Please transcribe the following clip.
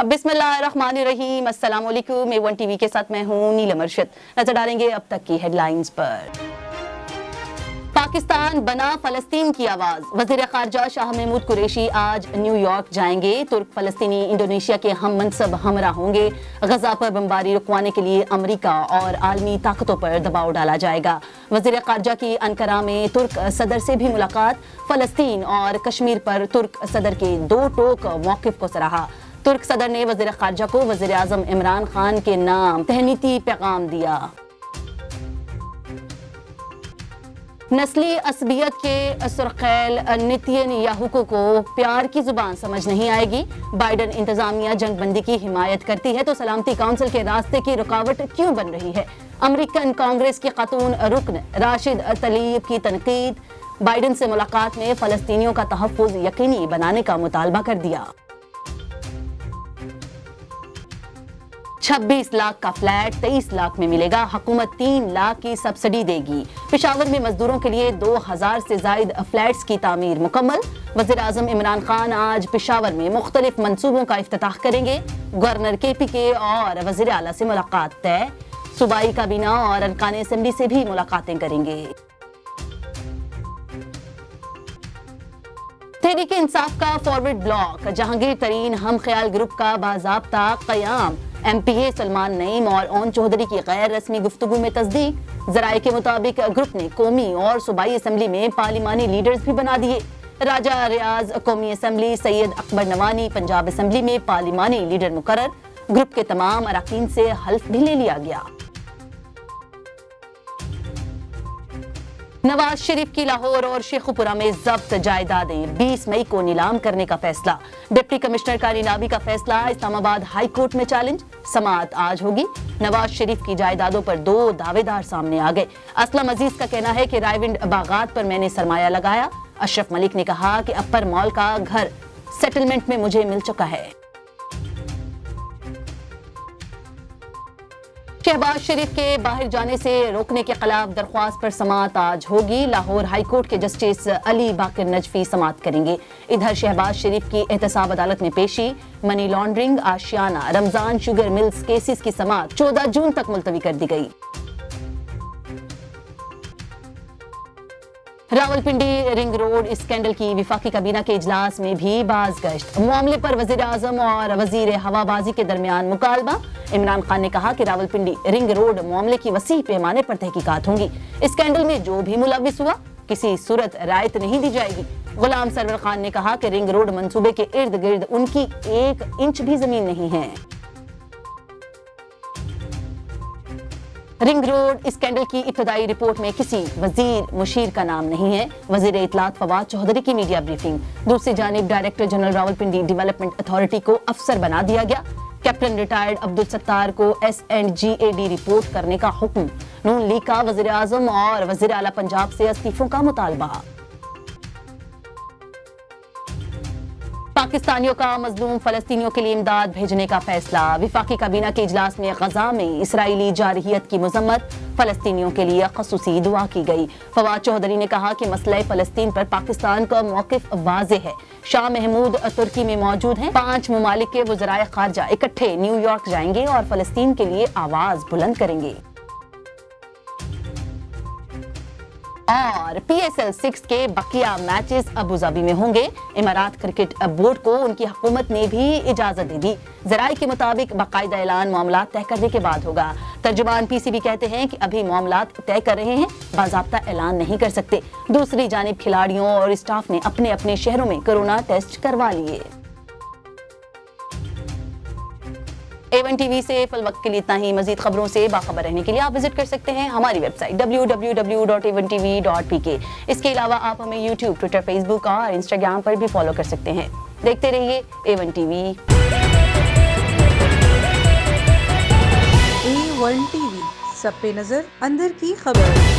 बिस्मिल्लाहिर्रहमानिर्रहीम। अस्सलाम वालेकुम। A1 TV के साथ मैं हूँ नीलम अरशद। नजर डालेंगे अब तक की हेडलाइंस पर। पाकिस्तान बना फलस्तीन की आवाज। वजीर खारजा शाह महमूद कुरैशी आज न्यूयॉर्क जाएंगे। तुर्क फलस्तीनी इंडोनेशिया के हम मनसब हमरा होंगे। गजा पर बमबारी रुकवाने के लिए अमेरिका और आलमी ताकतों पर दबाव डाला जाएगा। वजीर खारजा की अंकारा में तुर्क सदर से भी मुलाकात। फलस्तीन और कश्मीर पर तुर्क सदर के दो टोक मौकिफ को सराहा। तुर्क सदर ने वजीर खारजा को वजीर आजम इमरान खान के नाम तहनीती पैगाम दिया। नस्ली असबियत के सुरखैल नेतन्याहू को प्यार की जुबान समझ नहीं आएगी। बाइडन इंतजामिया जंगबंदी की हिमायत करती है तो सलामती काउंसिल के रास्ते की रुकावट क्यों बन रही है। अमेरिकन कांग्रेस की खातून रुकन राशिद तलीब की तनकीद। बाइडन से मुलाकात में फलस्तीनियों का तहफ़्फ़ुज़ यकीनी बनाने का मुतालबा कर दिया। 26 लाख का फ्लैट 23 लाख में मिलेगा। हुकूमत 3 लाख की सब्सिडी देगी। पेशावर में मजदूरों के लिए 2000 से जायद फ्लैट्स की तामीर मुकम्मल। वज़ीर आज़म इमरान खान आज पेशावर में मुख्तलिफ मंसूबों का इफ्तिताह करेंगे। गवर्नर KPK और वज़ीर आला से मुलाकात तय। सूबाई काबीना और अरकान असेंबली से भी मुलाकातें करेंगे। तहरीक इंसाफ का फॉरवर्ड ब्लॉक जहांगीर तरीन हम ख्याल ग्रुप का बाज़ाब्ता क़याम। MPA सलमान नईम और ओन चौधरी की गैर रस्मी गुफ्तगू में तस्दीक। जराये के मुताबिक ग्रुप ने कौमी और सूबाई असेंबली में पार्लिमानी लीडर्स भी बना दिए। राजा रियाज कौमी असेंबली, सैयद अकबर नवानी पंजाब असेंबली में पार्लिमानी लीडर मुकर्रर। ग्रुप के तमाम अरकान से हल्फ भी ले लिया गया। नवाज शरीफ की लाहौर और शेखुपुरा में जब्त जायदादें 20 मई को नीलाम करने का फैसला। डिप्टी कमिश्नर का नीलामी का फैसला इस्लामाबाद हाई कोर्ट में चैलेंज। समाअत आज होगी। नवाज शरीफ की जायदादों पर 2 दावेदार सामने आ गए। असलम अजीज का कहना है कि रायविंड बागात पर मैंने सरमाया लगाया। अशरफ मलिक ने कहा कि अपर मॉल का घर सेटलमेंट में मुझे मिल चुका है। शहबाज शरीफ के बाहर जाने से रोकने के खिलाफ दरख्वास्त पर समाअत आज होगी। लाहौर हाई कोर्ट के जस्टिस अली बाकिर नजफी समाअत करेंगे। इधर शहबाज शरीफ की एहतसाब अदालत में पेशी। मनी लॉन्ड्रिंग, आशियाना, रमजान शुगर मिल्स केसेस की समाअत 14 जून तक मुलतवी कर दी गई। रावलपिंडी रिंग रोड स्कैंडल की विफाकी काबीना के इजलास में भी बाज़गश्त। मामले पर वजीर आजम और वजीर हवाबाजी के दरमियान मुकालबा। इमरान खान ने कहा कि रावलपिंडी रिंग रोड मामले की वसी पैमाने पर तहकीकात होंगी। स्कैंडल में जो भी मुलव्विस हुआ किसी सूरत रायत नहीं दी जाएगी। गुलाम सरवर खान ने कहा कि रिंग रोड मंसूबे के इर्द गिर्द उनकी 1 इंच भी जमीन नहीं है। रिंग रोड स्कैंडल की इब्तदाई रिपोर्ट में किसी वजीर मुशीर का नाम नहीं है। वजीर इत्तलात फवाद चौधरी की मीडिया ब्रीफिंग। दूसरी जानिब director general Rawalpindi development authority को अफसर बना दिया गया। कैप्टन रिटायर्ड अब्दुल सत्तार को S&GAD रिपोर्ट करने का हुक्म। नून लीग का वजीर आजम और वजीर आला पंजाब से इस्तीफों का मुतालबा। पाकिस्तानियों का मजलूम फलस्तीनियों के लिए इमदाद भेजने का फैसला। विफाकी काबीना के इजलास में गजा में इसराइली जारहियत की मजम्मत। फलस्तीनियों के लिए खसूसी दुआ की गई। फवाद चौधरी ने कहा कि मसला फलस्तीन पर पाकिस्तान का मौकिफ वाज़ेह है। शाह महमूद तुर्की में मौजूद हैं। 5 ममालिक के वज़राए खारजा इकट्ठे न्यूयॉर्क जाएंगे और फलस्तीन के लिए आवाज बुलंद करेंगे। और PSL 6 के बकिया मैचेस अबूधाबी में होंगे। इमारात क्रिकेट बोर्ड को उनकी हुकूमत ने भी इजाजत दे दी। जराये के मुताबिक बाकायदा ऐलान मामलात तय करने के बाद होगा। तर्जुमान PCB कहते हैं कि अभी मामलात तय कर रहे हैं, बाज़ाब्ता ऐलान नहीं कर सकते। दूसरी जानिब खिलाड़ियों और स्टाफ ने अपने अपने शहरों में कोरोना टेस्ट करवा लिए। A1 TV से फल वक्त के लिए इतना ही। मजीद खबरों से बाखबर रहने के लिए आप विजिट कर सकते हैं हमारी वेबसाइट www.a1tv.pk। इसके अलावा आप हमें YouTube, Twitter, Facebook और Instagram पर भी फॉलो कर सकते हैं। देखते रहिए A1 TV। A1 TV, सब पे नजर, अंदर की खबर।